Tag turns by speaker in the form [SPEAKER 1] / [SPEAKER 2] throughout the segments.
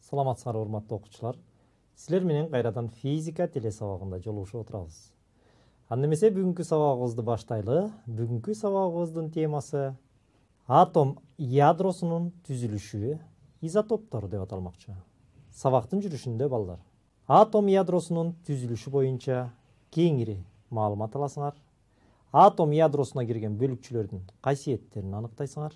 [SPEAKER 1] Саламатсыңар урматтуу окуучулар. Силер менен кайрадан физика теле сабагында жолугушуп отурабыз. Анда эмесе бүгүнкү сабагыбызды баштайлы. Бүгүнкү сабагыбыздын темасы атом ядросунун түзүлүшү, изотоптор деп аталмакчы. Сабактын жүрүшүндө балдар, атом ядросунун түзүлүшү боюнча кеңири маалымат аласыңар. Атом ядросуна кирген бөлүкчөлөрдүн касиеттерин аныктайсыңар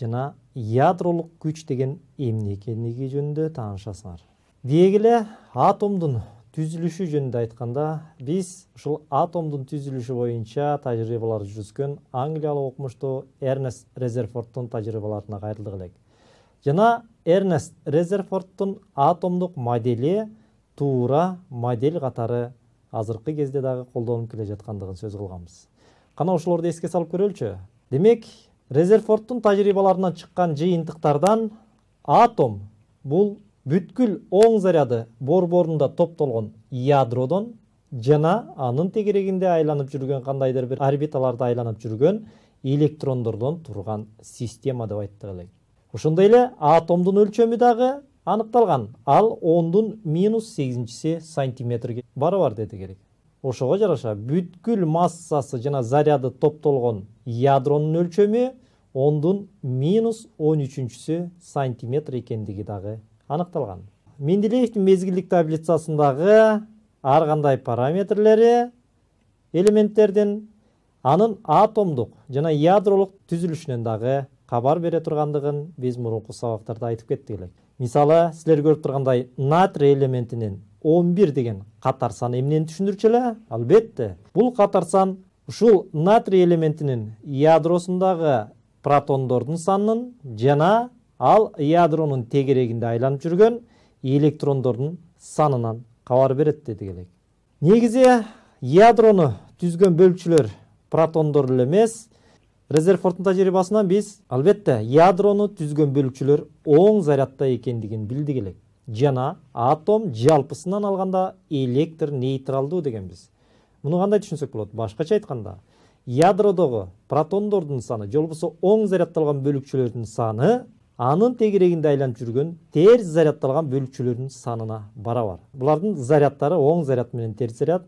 [SPEAKER 1] жана ядролук күч деген эмне экендиги жөнүндө таанышасыңар. Дегеле атомдун түзүлүшү жөнүндө айтканда, биз ушул атомдун түзүлүшү боюнча тажрыйбалар жүргүзгөн англиялык окумуштуу Эрнест Резерфордтун тажрыйбаларына кайрылдык элек. Жана Эрнест Резерфордтун атомдук модели туура модель катары азыркы кезде дагы колдонуп келе жаткандыгын сөз кылганбыз. Кана ошолорду эске салып көрөлүчү. Демек, Резерфордтун тажрыйбаларынан чыккан жыйынтыктардан атом бул бүткүл оң заряды борборунда топтолгон ядродон жана анын тегерегинде айланып жүргөн кандайдыр бир орбиталарда айланып жүргөн электрондордон турган система деп айттык элек. Ошондой эле атомдун өлчөмү дагы аныкталган. Ал 10⁻⁸ сантиметрге барабар деди керек. Ошого жараша бүткүл массасы жана заряды топтолгон ядронун өлчөмү 10⁻13 сантиметр экендиги дагы аныкталган. Менделеевдин мезгилдик таблицасындагы ар кандай параметрлери элементтердин анын атомдук жана ядролук түзүлүшүнөн дагы кабар бере тургандыгын биз мурунку сабактарда айтып кеттик элек. Мисалы, силер көрүп тургандай натрий элементинин 11 деген катар саны эмнени түшүндүрчү эле? Албетте, бул катар сан ушул натрий элементинин ядросундагы протондордун санын жана ал ядронун тегерегинде айланып жүргөн электрондордун санынан кабар берет дедик элек. Негизи ядрону түзгөн бөлүкчөлөр протондор эле эмес. Резерфордтун тажрыйбасынан биз албетте ядрону түзгөн бөлүкчөлөр оң зарядда экендигин билдик элек. Жана атом жалпысынан алганда электр нейтралдуу дегенбиз. Муну кандай түшүнсөк болот? Башкача айтканда, ядродогу протондордун саны, же болбосо оң заряддалган бөлүкчөлөрдүн саны анын тегерегинде айланып жүргөн терс заряддалган бөлүкчөлөрдүн санына барабар. Булардын заряддары оң заряд менен терс заряд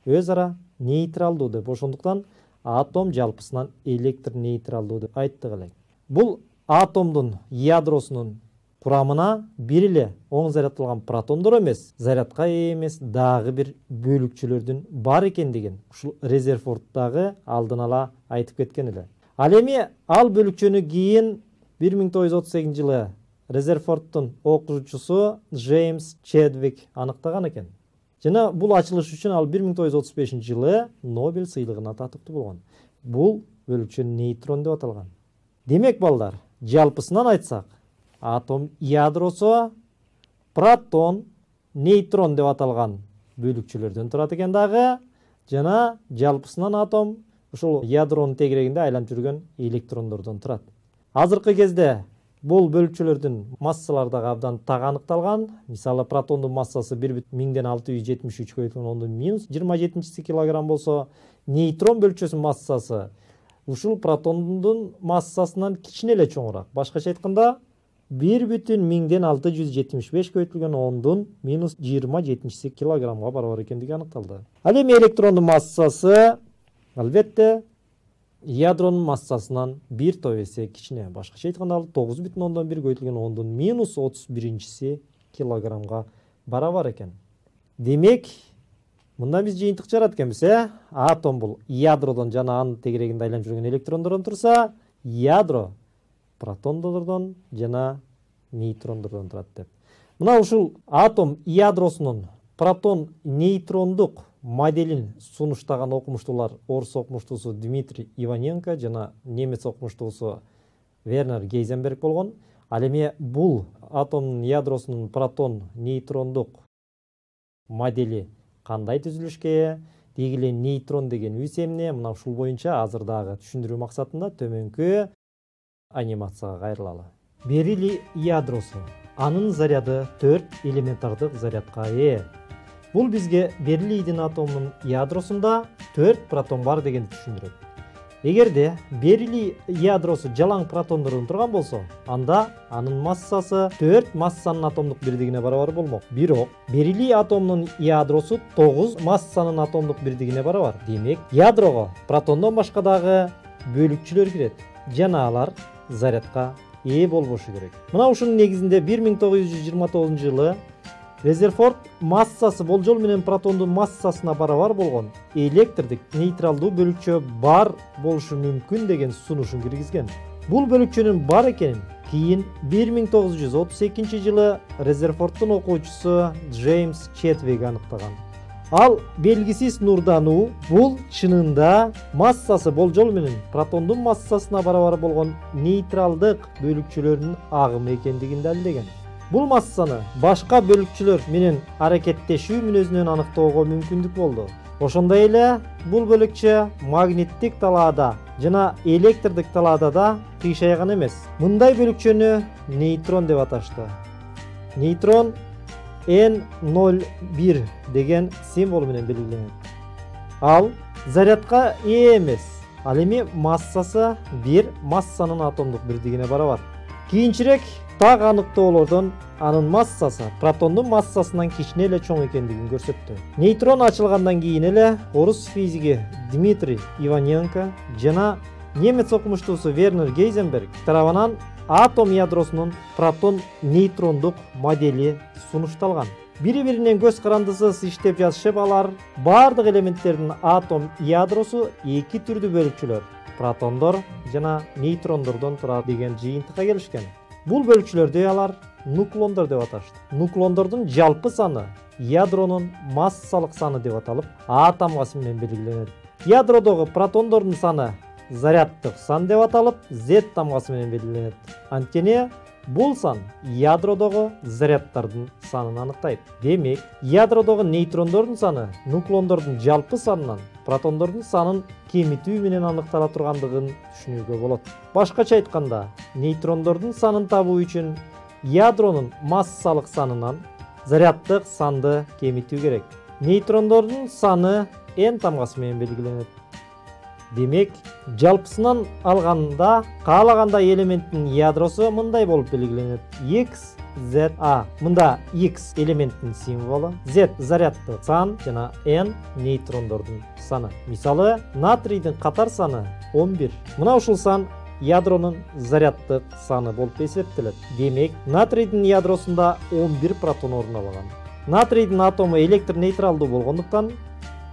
[SPEAKER 1] өз ара нейтралдуу деп, ошондуктан атом жалпысынан электр нейтралдуу деп айттык элек. Бул атомдун ядросунун курамына бир эле оң заряддалган протондор эмес, зарядка эмес дагы бир бөлүкчөлөрдүн бар экендигин ушул Резерфорд дагы алдын ала айтып кеткен эле. Ал эми ал бөлүкчөнү кийин 1938 жылы Резерфордтун окуучусу Джеймс Чедвик аныктаган экен. Жана бул ачылыш үчүн ал 1935 жылы Нобель сыйлыгына татыктуу болгон. Бул бөлүкчө нейтрон деп аталган. Демек балдар, жалпысынан айтсак, атом ядросу протон, нейтрон деп аталган бөлүкчөлөрдөн турат экен дагы, жана жалпысынан атом ушул ядронун тегерегинде айланып жүргөн электрондордон турат. Азыркы кезде бул бөлүкчөлөрдүн массалары дагы абдан так аныкталган. Мисалы, протондун массасы 1,673 килограмм болсо, нейтрон бөлүкчөсүнүн массасы ушул протондун массасынан кичине эле чоңураак. Башкача айтканда, 1,10^-27 килограммга барабар экендиги аныкталды. Ал эми электрондун массасы албетте ядронун массасынан 1 топ эсе кичине. Башкача айтканда, ал 9,1 килограммга барабар экен. Демек, мында биз жыйынтык жарат экенбиз, атом бул ядродон жана анын тегерегинде айланып жүргөн электрондордон турса, ядро протондордон жана нейтрондордон турат деп. Мына ушул атом ядросунун протон-нейтрондук моделин сунуштаган окумуштуулар орус окумуштуусу Дмитрий Иваненко жана немец окумуштуусу Вернер Гейзенберг болгон. Ал эми бул атомдун ядросунун протон-нейтрондук модели кандай түзүлүшкө, дегеле нейтрон деген үйс эмне, мына ушул боюнча азыр дагы түшүндүрүү максатында төмөнкү анимацияга кайрылалы. Берилий ядросу. Анын заряды 4 элементардык зарядка ээ. Бул бизге берилийдин атомунун ядросунда 4 протон бар дегенди түшүндүрөт. Эгерде берили ядросу жалаң протондордон турган болсо, анда анын массасы 4 массанын атомдук бирдигине барабар болмок. Бирок берили атомунун ядросу 9 массанын атомдук бирдигине барабар. Демек, ядрого протондон башка дагы бөлүкчүлөр кирет. Жана алар зарядка ээ болбошу керек. Мына ушунун негизинде 1929 жылы Резерфорд массасы болжол менен протондун массасына барабар болгон электрдик нейтралдуу бөлүкчө бар болушу мүмкүн деген сунушун киргизген. Бул бөлүкчөнүн бар экенин кийин 1932 жылы Резерфорддун окуучусу Джеймс Четвик аныктаган. Ал белгисиз нурдануу бул чынында массасы болжол менен протондун массасына барабар болгон нейтралдык бөлүкчөлөрдүн агымы экендигин далилдеген. Бул массаны башка бөлүкчөлөр менен аракеттешүү мүнөзүнөн аныктоого мүмкүндүк болду. Ошондой эле бул бөлүкчө магниттик талаада жана электрдик талаада да кыйшайган эмес. Мындай бөлүкчөнү нейтрон деп аташты. Нейтрон N01 деген символ менен белгиленет. Ал зарядка ээ эмес. Ал эми массасы 1 массанын атомдук бирдигине барабар. Кийинчерээк так аныктоолордон анын массасы протондун массасынан кичине эле чоң экендигин көрсөттү. Нейтрон ачылгандан кийин эле орус физиги Дмитрий Иваненко жана немец окумуштуусу Вернер Гейзенберг тарабынан атом ядросунун протон-нейтрондук модели сунушталган. Бири-биринен көз карандысыз иштеп жатышып, алар бардык элементтердин атом ядросу эки түрдүү бөлүкчөлөр, протондор жана нейтрондордон турат деген жыйынтыкка келишкен. Бул бөлүкчөлөрдү алар нуклондор деп аташты. Нуклондордун жалпы саны ядронун массалык саны деп аталып, А тамгасы менен белгиленет. Ядродогу протондордун саны заряддык сан деп аталып, Z тамгасы менен белгиленет. Анткени бул сан ядродогу заряддардын санын аныктайт. Демек, ядродогу нейтрондордун саны нуклондордун жалпы санынан протондордун санын кемитүү менен аныктала тургандыгын түшүнүүгө болот. Башкача айтканда, нейтрондордун санын табуу үчүн ядронун массалык санынан заряддык санды кемитүү керек. Нейтрондордун саны N тамгасы менен белгиленет. Демек, жалпысынан алганда каалаганда элементтин ядросу мындай болуп белгиленет. X, Z, A. Мында X элементтин символу, Z заряддык сан жана N нейтрондордун саны. Мисалы, натрийдин катар саны 11. Мына ушул сан ядронун заряддык саны болуп эсептелет. Демек, натрийдин ядросунда 11 протон орун алган. Натрийдин атому электр нейтралдуу болгондуктан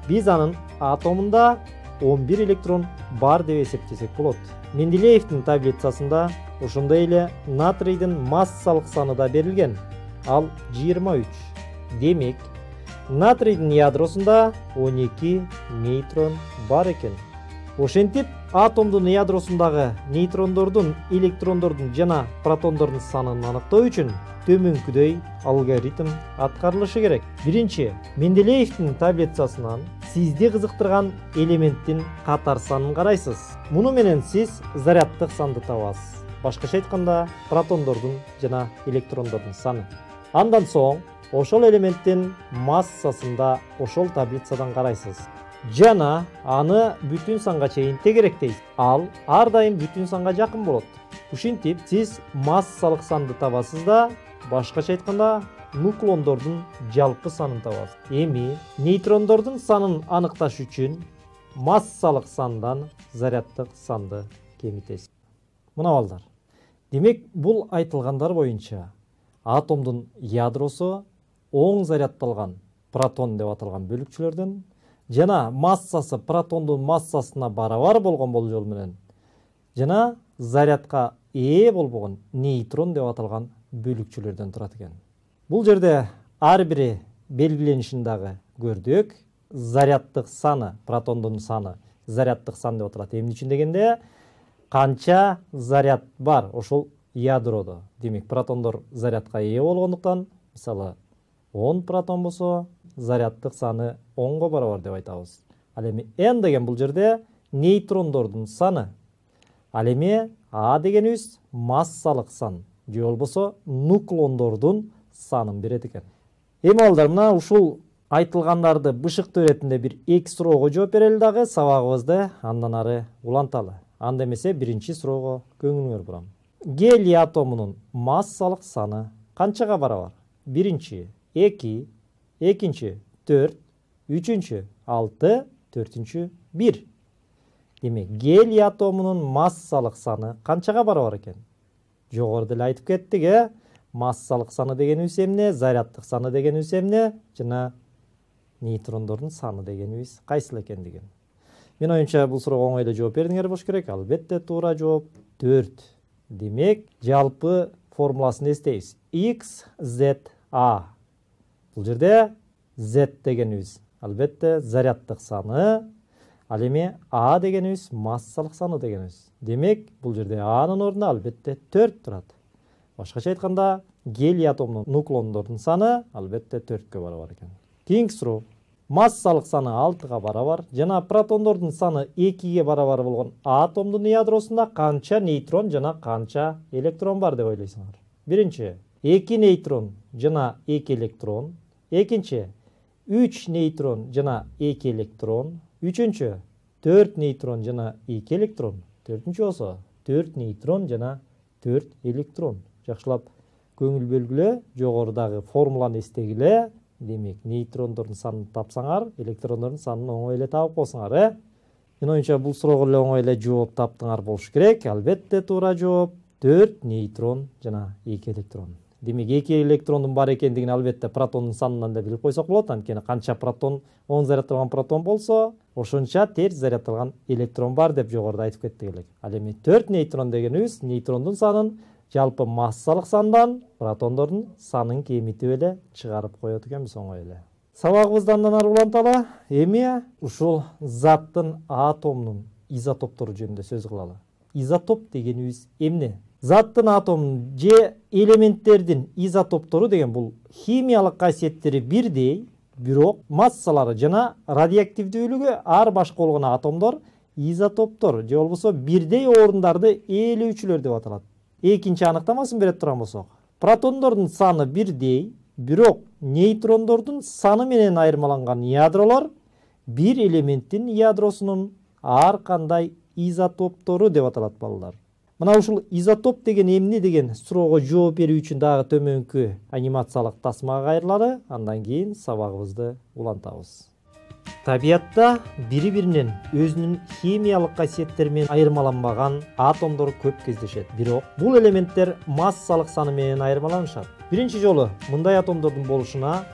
[SPEAKER 1] биз анын атомунда 11 электрон бар деп эсептесек болот. Менделеевдин таблицасында ошондой эле натрийдин массалык саны да берилген. Ал 23. Демек, натрийдин ядросунда 12 нейтрон бар экен. Ошентип, атомдун ядросундагы нейтрондордун, электрондордун жана протондордун санын аныктоо үчүн төмөнкүдөй алгоритм аткарылышы керек. Биринчи, Менделеевдин таблицасынан сизди кызыктырган элементтин катар санын карайсыз. Муну менен сиз заряддык санды табасыз. Башкача айтканда, протондордун жана электрондордун саны. Андан соң, ошол элементтин массасында ошол таблицадан карайсыз. Жана аны бүтүн санга чейин тегеректейсиз. Ал ар дайым бүтүн санга жакын болот. Ушинтип, сиз массалык санды табасыз да, башкача айтканда, нуклондордун жалпы санын табасыз. Эми нейтрондордун санын аныкташ үчүн массалык сандан заряддык санды кемитесиз. Мына балдар. Демек, бул айтылгандар боюнча атомдун ядросу оң заряддалган протон деп аталган бөлүкчөлөрдөн жана массасы протондун массасына барабар болгон болжол менен жана зарядка ээ болбогон нейтрон деп аталган бөлүкчөлөрдөн турат экен. Бул жерде ар бири белгиленишин дагы көрдүк. Заряддык саны, протондун саны заряддык сан деп аталат. Эмне үчүн дегенде, канча заряд бар ошол ядрода. Демек, протондор зарядка ээ болгондуктан, мисалы 10 протон болсо, заряддык саны 10го барабар деп айтабыз. Ал эми N деген бул жерде нейтрондордун саны. Ал эми А дегенибиз массалык сан, же болбосо нуклондордун санын берет экен. Эми балдар, мына ушул айтылгандарды бышыктуу иретинде бир 2 суроого жооп берели дагы сабагыбызды андан ары уланталы. Анда эмесе биринчи суроого көңүлүңөр бурам. Гелий атомунун массалык саны канчага барабар? Биринчи 2, экинчи 4, үчүнчү 6, төртүнчү 1. Демек, гелий атомунун массалык саны канчага барабар экен? Жогоруда эле айтып кеттик, массалык саны дегенибиз эмне, заряддык саны дегенибиз эмне, жана нейтрондордун саны дегенибиз кайсыл экендигин. Мен оюмча бул суроого оңой эле жооп бердиңер болуш керек. Албетте туура жооп 4. Демек, жалпы формуласын эстейбиз. X, Z, A. Бул жерде Z дегенибиз албетте заряддык саны, ал эми А дегенибиз массалык саны дегенибиз. Демек, бул жерде Анын ордуна албетте 4 турат. Башкача айтканда, гелий атомунун нуклондордун саны албетте 4-кө барабар экен. Кийинки суроо. Массалык саны 6-га барабар жана протондордун саны 2-ге барабар болгон атомдун ядросунда канча нейтрон жана канча электрон бар деп ойлойсуңар? Биринчи 2 нейтрон жана 2 электрон, экинчи 3 нейтрон жана 2 электрон, үчүнчү 4 нейтрон жана 2 электрон, төртүнчү болсо 4 нейтрон жана 4 электрон. Жакшылап көңүл бөлгүлө, жогорудагы формуланы эстегиле. Демек, нейтрондордун санын тапсаңар, электрондордун санын оңой эле таап койсуңар, Мен оюмча бул суроого эле оңой эле жооп таптыңар болуш керек. Албетте туура жооп 4 нейтрон жана 2 электрон. Демек, 2 электрондун бар экендигин албетте протондун санынан да билип койсок болот. Анткени канча протон, оң зарядталган протон болсо, ошонча терс зарядталган электрон бар деп жогоруда айтып кеттик элек. Ал эми 4 нейтрон дегенибиз нейтрондун санын жалпы массалык сандан протондордун санын кемитип эле чыгарып коет экенбиз оңой эле. Сабагыбызды андан ары уланталы. Эми ушул заттын атомунун изотоптору жөнүндө сөз кылалы. Изотоп дегенибиз эмне? Заттын атомунун же элементтердин изотоптору деген бул химиялык касиеттери бирдей, бирок массалары жана радиоактивдүүлүгү ар башка болгон атомдор изотоптор же болбосо бирдей орундарды ээлөөчүлөр деп аталат. Экинчи аныктамасын бере турган болсок, протондордун саны бирдей, бирок нейтрондордун саны менен айырмаланган ядролор бир элементтин ядросунун ар кандай изотоптору деп аталат балдар. Мына ушул изотоп деген эмне деген суроого жооп берүү үчүн дагы төмөнкү анимациялык тасмага кайрылалы, андан кийин сабагыбызды улантабыз. Табиатта бири-биринен өзүнүн химиялык касиеттери менен айырмаланбаган атомдор көп кездешет. Бирок бул элементтер массалык саны менен айырмаланышат. Биринчи жолу мындай атомдордун болушуна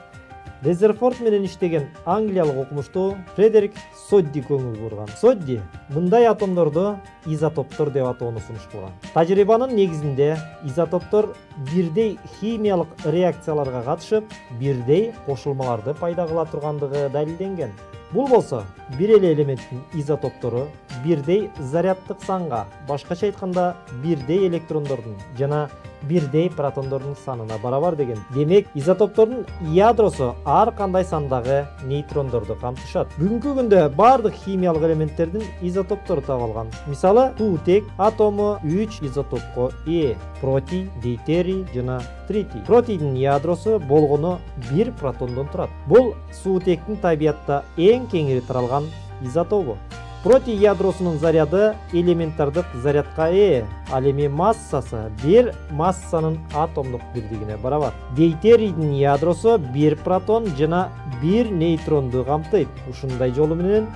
[SPEAKER 1] Резерфорд менен иштеген англиялык окумуштуу Фредерик Содди көңүл бурган. Содди мындай атомдорду изотоптор деп атоону сунуш кылган. Тажрыйбанын негизинде изотоптор бирдей химиялык реакцияларга катышып, бирдей кошулмаларды пайда кыла тургандыгы далилденген. Бул болсо бир эле элементтин изотоптору бирдей заряддык санга, башкача айтканда бирдей электрондордун жана бирдей протондордун санына барабар деген. Демек, изотоптордун ядросу ар кандай сандагы нейтрондорду камтышат. Бүгүнкү күндө бардык химиялык элементтердин изотоптору табылган. Мисалы, суутек атому 3 изотопко ээ: протий, дейтерий жана тритий. Протийдин ядросу болгону 1 протондон турат. Бул суутектин табиатта эң кеңири таралган изотопу. Протий ядросунун заряды элементардык зарядка ээ, ал эми массасы 1 массанын атомдук бирдигине барабар. Дейтерийдин ядросу 1 протон жана 1 нейтронду камтыйт. Ушундай жолу менен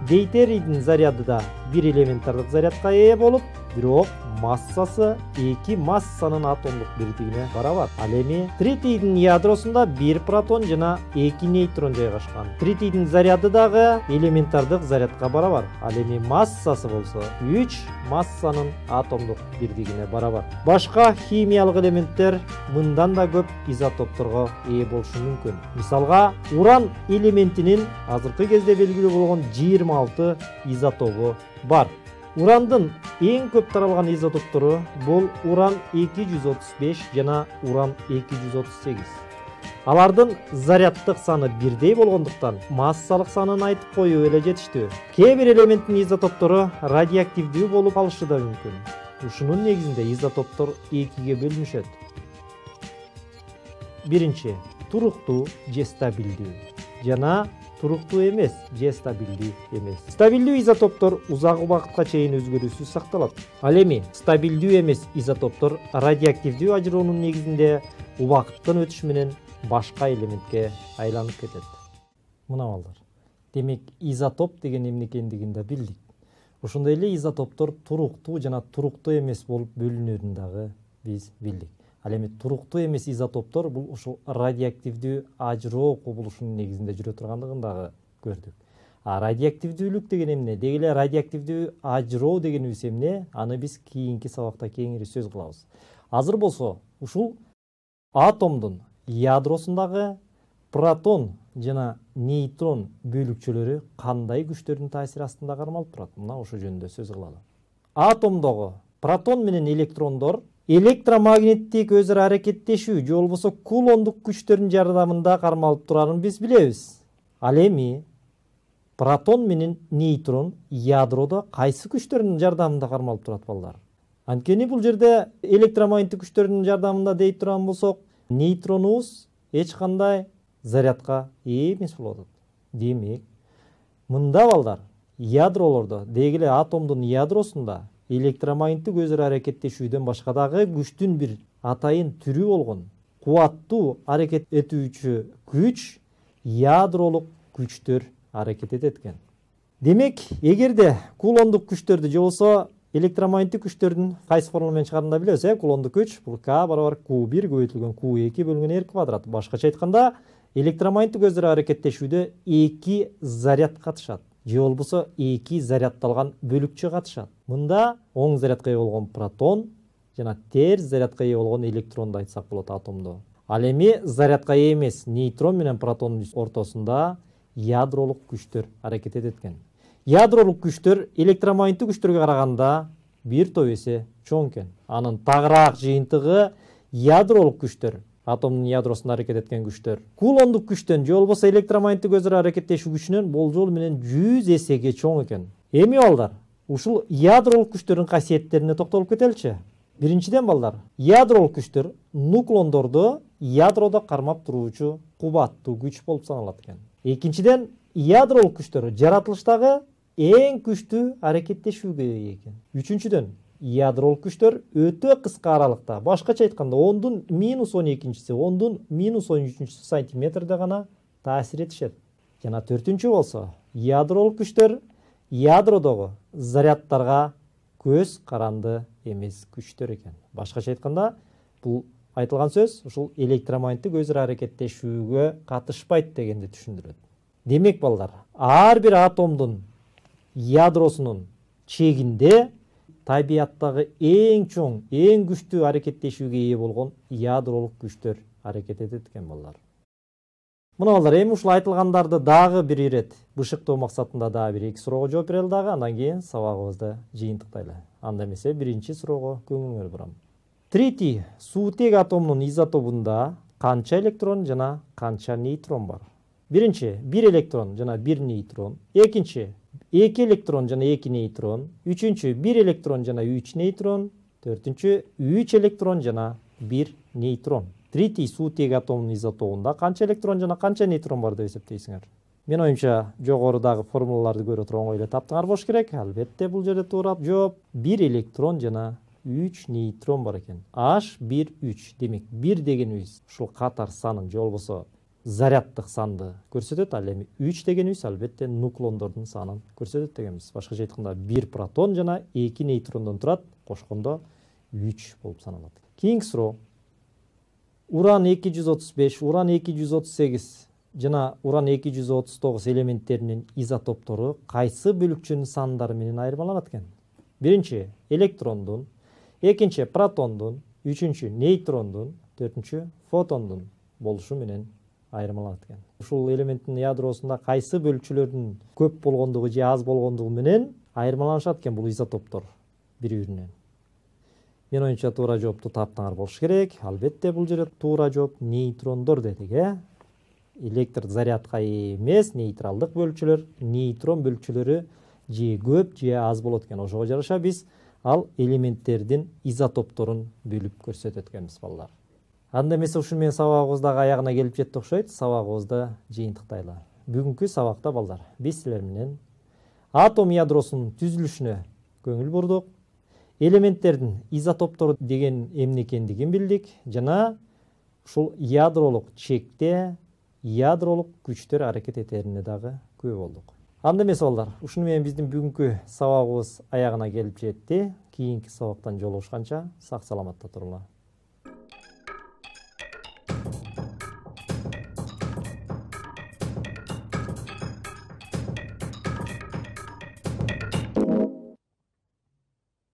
[SPEAKER 1] дейтерийдин заряды да 1 элементардык зарядка ээ болуп, бирок массасы 2 массанын атомдук бирдигине барабар. Ал эми тритийдин ядросунда 1 протон жана 2 нейтрон жайгашкан. Тритийдин заряды дагы элементардык зарядка барабар. Ал эми массасы болсо 3 массанын атомдук бирдигине барабар. Башка химиялык элементтер мындан да көп изотопторго ээ болушу мүмкүн. Мисалга, уран элементинин азыркы кезде белгилүү болгон 26 изотопу бар. Урандын эң көп таралган изотоптору бул уран 235 жана уран 238. Алардын заряддык саны бирдей болгондуктан массалык санын айтып коюу эле жетиштүү. Кээ бир элементтин изотоптору радиоактивдүү болуп калышы да мүмкүн. Ушунун негизинде изотоптор 2ге бөлүнүшөт. Биринчи, туруктуу же стабилдүү. жана туруктуу эмес же стабилдүү эмес. Стабилдүү изотоптор узак убакытка чейин өзгөрүүсүз сакталат. Ал эми стабилдүү эмес изотоптор радиоактивдүү ажыроонун негизинде убакыттын өтүшү менен башка элементке айланып кетет. Мына балдар. Демек изотоп деген эмне экендигин да билдик. Ошондой эле изотоптор туруктуу жана туруктуу эмес болуп бөлүнөрүн дагы биз билдик. Ал эми туруктуу эмес изотоптор бул ушул радиоактивдүү ажыроо кубулушунун негизинде жүрө тургандыгын дагы көрдүк. Радиоактивдүүлүк деген эмне? Деги эле радиоактивдүү ажыроо дегенибиз эмне? Аны биз кийинки сабакта кеңири сөз кылабыз. Азыр болсо ушул атомдун ядросундагы протон жана нейтрон бөлүкчөлөрү кандай күчтөрдүн таасири астында кармалып турат? Мына ошол жөнүндө сөз кылалы. Атомдогу протон менен электрондор электромагниттик өзара аракеттешүү же болбосо кулондук күчтөрдүн жардамында кармалып турарын биз билебиз. Ал эми протон менен нейтрон ядродо кайсы күчтөрдүн жардамында кармалып турат балдар? Анткени бул жерде электромагниттик күчтөрдүн жардамында дейт турган болсок, нейтронубуз эч кандай зарядка ээ эмес болуп атат. Демек, мында балдар, ядролордо, деги эле атомдун ядросунда электромагниттик өзара аракеттешүүдөн башка дагы күчтүн бир атайын түрү болгон кубаттуу аракет этүүчү күч ядролук күчтөр аракет этет экен. Демек, эгерде кулондук күчтөрдү же болбосо электромагниттик күчтөрдүн кайсы формула менен чыгарында билебиз, кулондук күч бул К барабар Q1 көбөйтүлгөн Q2 бөлүнгөн R квадрат. Башкача айтканда, электромагниттик өзара аракеттешүүдө 2 заряд катышат. Же болбосо 2 зарядталган бөлүкчө катышат. Мында оң зарядка ээ болгон протон жана терс зарядка ээ болгон электронду айтсак болот атомдо. Ал эми зарядка ээ эмес нейтрон менен протондун ортосунда ядролук күчтөр аракет этет экен. Ядролук күчтөр электромагниттик күчтөргө караганда бир топ эсе чоң экен. Анын тагыраак жыйынтыгы ядролук күчтөр, атомдун ядросунда аракет эткен күчтөр. Кулондук күчтөн же болбосо электромагниттик өзара аракеттешүү күчүнөн болжол менен 100 эсеге чоң экен. Эми балдар, ушул ядролук күчтөрдүн касиеттерине токтолуп кетеличи. Биринчиден балдар, ядролук күчтөр нуклондорду ядрода кармап туруучу кубаттуу күч болуп саналат экен. Экинчиден, ядролук күчтөр жаратылыштагы эң күчтүү аракеттешүүгө ээ экен. Үчүнчүдөн, ядролук күчтөр өтө кыска аралыкта, башкача айтканда 10^-12, 10^-13 сантиметрде гана таасир этишет. Жана төртүнчү болсо, ядролук күчтөр ядродогу зарядтарга көз каранды эмес күчтөр экен. Башкача айтканда, бул айтылган сөз ушул электромагниттик өзара аракеттешүүгө катышпайт дегенди түшүндүрөт. Демек балдар, ар бир атомдун ядросунун чегинде табияттагы эң чоң, эң күчтүү аракеттешүүгө ээ болгон ядролук күчтөр аракет этет экен балдар. Мына балдар, эми ушул айтылгандарды дагы бир ирет бышыктоо максатында дагы бир 2 суроого жооп берели дагы, андан кийин сабагыбызды жыйынтыктайлы. Анда эмесе биринчи суроого көңүлүңөрдү бурам. Тритий суутек атомунун изотопунда канча электрон жана канча нейтрон бар? Биринчи 1 электрон жана 1 нейтрон, экинчи 2 электрон жана 2 нейтрон, үчүнчү 1 электрон жана 3 нейтрон, төртүнчү 3 электрон жана 1 нейтрон. Тритий суутек атомунун изотопунда канча электрон жана канча нейтрон бар деп эсептейсиңер? Мен оюмча жогорудагы формулаларды көрө туруп оңой эле таптыңар болуш керек. Албетте бул жерде туура жооп 1 электрон жана 3 нейтрон бар экен. H1-3. Демек 1 дегенибиз ушул катар санын же болбосо заряддык санды көрсөтөт. Ал эми 3 дегенибиз албетте нуклондордун санын көрсөтөт дегенбиз. Башкача айтканда 1 протон жана 2 нейтрондон турат, кошкондо 3 болуп саналат. Кийинки суроо. Уран 235, уран 238 жана уран 239 элементтеринин изотоптору кайсы бөлүкчөнүн сандары менен айырмаланат экен? Биринчи электрондун, экинчи протондун, үчүнчү нейтрондун, төртүнчү фотондун болушу менен айырмаланат экен. Ушул элементтин ядросунда кайсы бөлүкчөлөрдүн көп болгондугу же аз болгондугу менен айырмаланышат экен бул изотоптор бири-биринен. Мен оюмча туура жоопту таптыңар болуш керек. Албетте бул жерде туура жооп нейтрондор дедик, электр зарядка эмес нейтралдык бөлүкчөлөр, нейтрон бөлүкчөлөрү же көп же аз болот экен. Ошого жараша биз ал элементтердин изотопторун бөлүп көрсөтөт экенбиз балдар. Анда эмесе ушуну менен сабагыбыз дагы аягына келип жетти окшойт. Сабагыбызды жыйынтыктайлы. бүгүнкү сабакта балдар биз силер менен атом ядросунун түзүлүшүнө көңүл бурдук, элементтердин изотоптору деген эмне экендигин билдик жана ушул ядролук чекте ядролук күчтөр аракет этерине дагы күбө болдук. Анда эмес балдар, ушуну менен биздин бүгүнкү сабагыбыз аягына келип жетти. Кийинки сабактан жолугушканча сак саламатта туруңар.